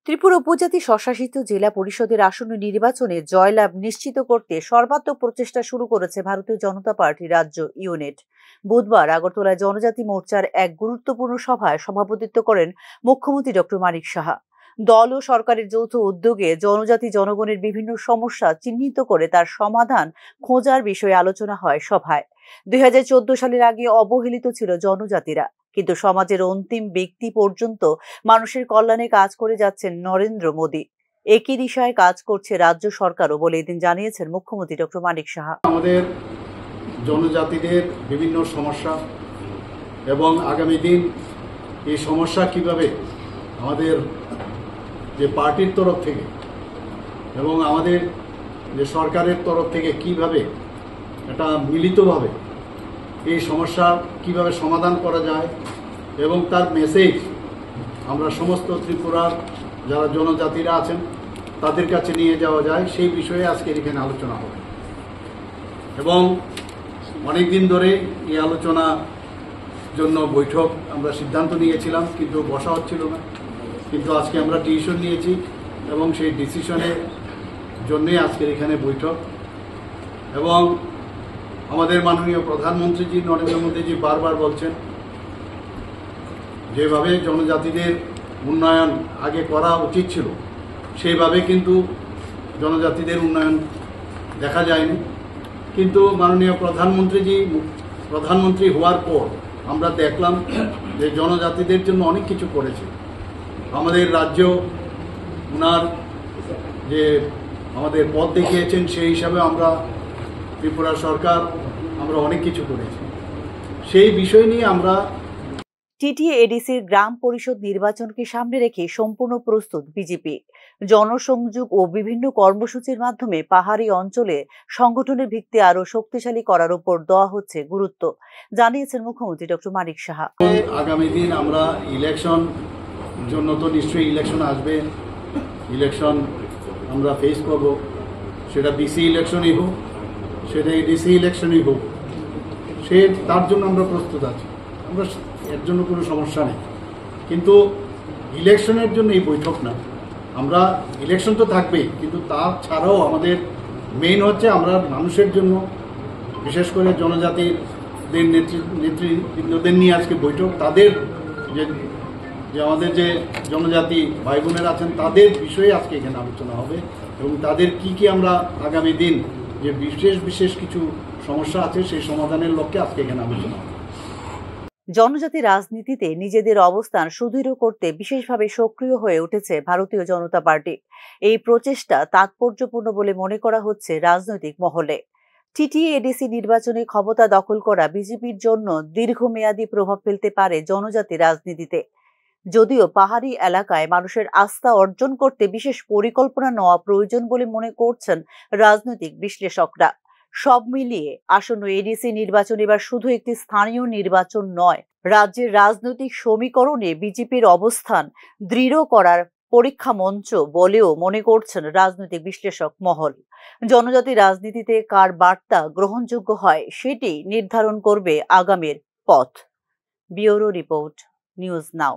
ত্রিপুরা উপজাতি স্বশাসিত জেলা পরিষদের আসন্ন নির্বাচনে জয়লাভ নিশ্চিত করতে সর্বাত্মক প্রচেষ্টা শুরু করেছে ভারতীয় জনতা পার্টি রাজ্য ইউনিট। বুধবার আগরতলায় জনজাতি মোর্চার এক গুরুত্বপূর্ণ সভায় সভাপতিত্ব করেন মুখ্যমন্ত্রী ডক্টর মানিক সাহা। দল ও সরকারের যৌথ উদ্যোগে জনজাতি জনগণের বিভিন্ন সমস্যা চিহ্নিত করে তার সমাধান খোঁজার বিষয়ে আলোচনা হয় সভায়। 2014 সালের আগে অবহেলিত ছিল জনজাতিরা, কিন্তু সমাজের অন্তিম ব্যক্তি পর্যন্ত মানুষের কল্যাণে কাজ করে যাচ্ছেন নরেন্দ্র মোদী। একই দিশায় কাজ করছে রাজ্য সরকারও বলে এদিন জানিয়েছেন মুখ্যমন্ত্রী ডক্টর মানিক সাহা। আমাদের জনজাতিদের বিভিন্ন সমস্যা এবং আগামী দিন এই সমস্যা কিভাবে আমাদের যে পার্টির তরফ থেকে এবং আমাদের যে সরকারের তরফ থেকে কিভাবে এটা মিলিতভাবে এই সমস্যা কিভাবে সমাধান করা যায় এবং তার মেসেজ আমরা সমস্ত ত্রিপুরার যারা জনজাতিরা আছেন তাদের কাছে নিয়ে যাওয়া যায়, সেই বিষয়ে আজকে এখানে আলোচনা হবে। এবং অনেক দিন ধরে এই আলোচনার জন্য বৈঠক আমরা সিদ্ধান্ত নিয়েছিলাম, কিন্তু বসা হচ্ছিল না। কিন্তু আজকে আমরা ডিসিশন নিয়েছি এবং সেই ডিসিশনের জন্যই আজকের এখানে বৈঠক। এবং আমাদের মাননীয় প্রধানমন্ত্রীজি নরেন্দ্র মোদীজি বারবার বলছেন যেভাবে জনজাতিদের উন্নয়ন আগে করা উচিত ছিল সেইভাবে কিন্তু জনজাতিদের উন্নয়ন দেখা যায়নি। কিন্তু মাননীয় প্রধানমন্ত্রী হওয়ার পর আমরা দেখলাম যে জনজাতিদের জন্য অনেক কিছু করেছে। আমাদের রাজ্য ওনার যে আমাদের পথ দেখিয়েছেন সেই হিসাবে আমরা ত্রিপুরা সরকার আমরা অনেক কিছু করেছি। সেই বিষয় নিয়ে আমরা টিটিএডিসির গ্রাম পরিষদ নির্বাচনকে সামনে রেখে সম্পূর্ণ প্রস্তুত বিজেপি। জনসংযোগ ও বিভিন্ন কর্মসূচির মাধ্যমে পাহাড়ি অঞ্চলে সংগঠনের ভিত্তি আরো শক্তিশালী করার উপর দেওয়া হচ্ছে গুরুত্ব, জানিয়েছেন মুখ্যমন্ত্রী ডক্টর মানিক সাহা। আগামী দিন আমরা ইলেকশন জন্য তো নিশ্চয়ই ইলেকশন আসবে, ইলেকশন আমরা ফেস করব, সেটা বিসি ইলেকশনই হোক সেটা এডিসি ইলেকশনই হোক, তার জন্য আমরা প্রস্তুত আছি। আমরা এর জন্য কোনো সমস্যা নেই, কিন্তু ইলেকশনের জন্য এই বৈঠক না। আমরা ইলেকশন তো থাকবেই, কিন্তু তার ছাড়াও আমাদের মেইন হচ্ছে আমরা মানুষের জন্য, বিশেষ করে জনজাতিদের নেতৃবৃন্দদের নিয়ে আজকে বৈঠক। তাদের যে আমাদের যে জনজাতি ভাই বোনেরা আছেন তাদের বিষয়ে আজকে এখানে আলোচনা হবে এবং তাদের কি আমরা আগামী দিন যে বিশেষ কিছু সমস্যা আছে সেই সমাধানের লক্ষ্যে আজকে এখানে আলোচনা হবে। জনজাতি রাজনীতিতে নিজেদের অবস্থান সুদৃঢ় করতে বিশেষভাবে সক্রিয় হয়ে উঠেছে ভারতীয় জনতা পার্টি। এই প্রচেষ্টা তাৎপর্যপূর্ণ বলে মনে করা হচ্ছে রাজনৈতিক মহলে। টিটিএডিসি নির্বাচনে ক্ষমতা দখল করা বিজেপির জন্য দীর্ঘমেয়াদী প্রভাব ফেলতে পারে জনজাতি রাজনীতিতে। যদিও পাহাড়ি এলাকায় মানুষের আস্থা অর্জন করতে বিশেষ পরিকল্পনা নেওয়া প্রয়োজন বলে মনে করছেন রাজনৈতিক বিশ্লেষকরা। সব মিলিয়ে আসন্ন এডিসি নির্বাচন এবার শুধু একটি স্থানীয় নির্বাচন নয়, রাজ্যের রাজনৈতিক সমীকরণে বিজেপির অবস্থান দৃঢ় করার পরীক্ষা মঞ্চ বলেও মনে করছেন রাজনৈতিক বিশ্লেষক মহল। জনজাতি রাজনীতিতে কার বার্তা গ্রহণযোগ্য হয় সেটি নির্ধারণ করবে আগামীর পথ। Bureau report, news now.